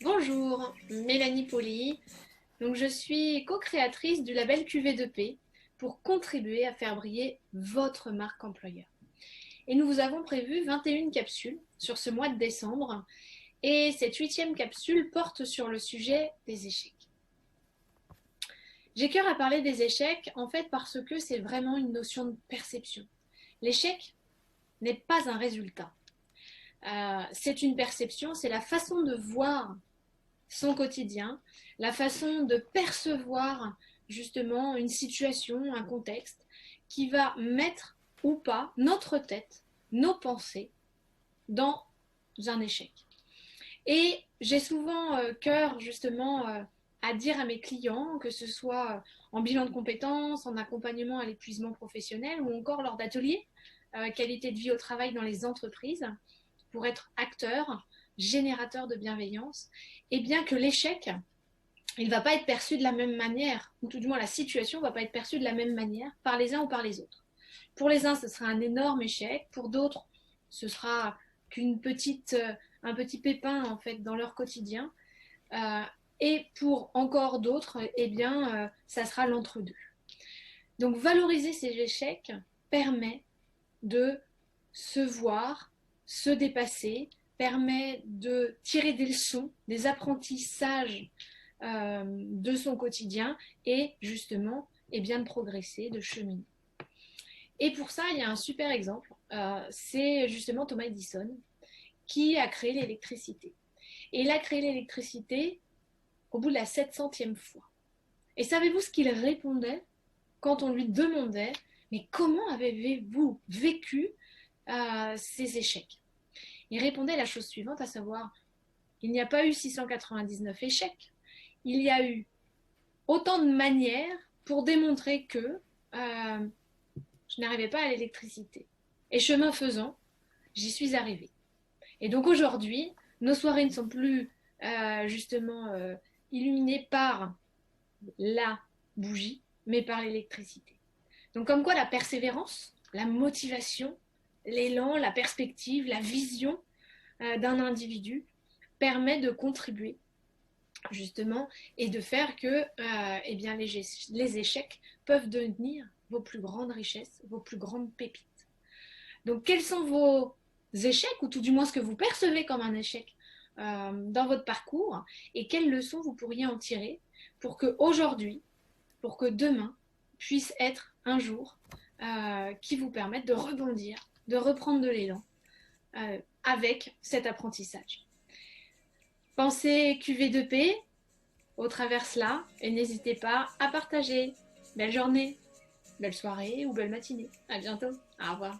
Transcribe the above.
Bonjour, Mélanie Poli. Donc, je suis co-créatrice du label QV2P pour contribuer à faire briller votre marque employeur. Et nous vous avons prévu 21 capsules sur ce mois de décembre. Et cette 8e capsule porte sur le sujet des échecs. J'ai cœur à parler des échecs en fait parce que c'est vraiment une notion de perception. L'échec n'est pas un résultat. C'est une perception, c'est la façon de voir son quotidien, la façon de percevoir justement une situation, un contexte qui va mettre ou pas notre tête, nos pensées dans un échec. Et j'ai souvent cœur justement à dire à mes clients, que ce soit en bilan de compétences, en accompagnement à l'épuisement professionnel ou encore lors d'ateliers qualité de vie au travail dans les entreprises, pour être acteur, générateur de bienveillance, et bien que l'échec, il ne va pas être perçu de la même manière, ou tout du moins la situation ne va pas être perçue de la même manière par les uns ou par les autres. Pour les uns, ce sera un énorme échec, pour d'autres, ce sera un petit pépin en fait dans leur quotidien, euh, et pour encore d'autres, eh bien, ça sera l'entre-deux. Donc valoriser ces échecs permet de se voir, se dépasser, permet de tirer des leçons, des apprentissages de son quotidien et justement eh bien, de progresser, de cheminer. Et pour ça, il y a un super exemple, c'est justement Thomas Edison qui a créé l'électricité. Et il a créé l'électricité au bout de la 700e fois. Et savez-vous ce qu'il répondait quand on lui demandait mais comment avez-vous vécu ces échecs? Il répondait la chose suivante, à savoir, il n'y a pas eu 699 échecs, il y a eu autant de manières pour démontrer que je n'arrivais pas à l'électricité. Et chemin faisant, j'y suis arrivée. Et donc aujourd'hui, nos soirées ne sont plus justement illuminées par la bougie, mais par l'électricité. Donc comme quoi la persévérance, la motivation, l'élan, la perspective, la vision d'un individu permet de contribuer justement et de faire que eh bien, les échecs peuvent devenir vos plus grandes richesses, vos plus grandes pépites. Donc quels sont vos échecs, ou tout du moins ce que vous percevez comme un échec dans votre parcours, et quelles leçons vous pourriez en tirer pour que aujourd'hui, pour que demain puisse être un jour qui vous permette de rebondir, de reprendre de l'élan avec cet apprentissage. Pensez QV2P au travers cela et n'hésitez pas à partager. Belle journée, belle soirée ou belle matinée. À bientôt. Au revoir.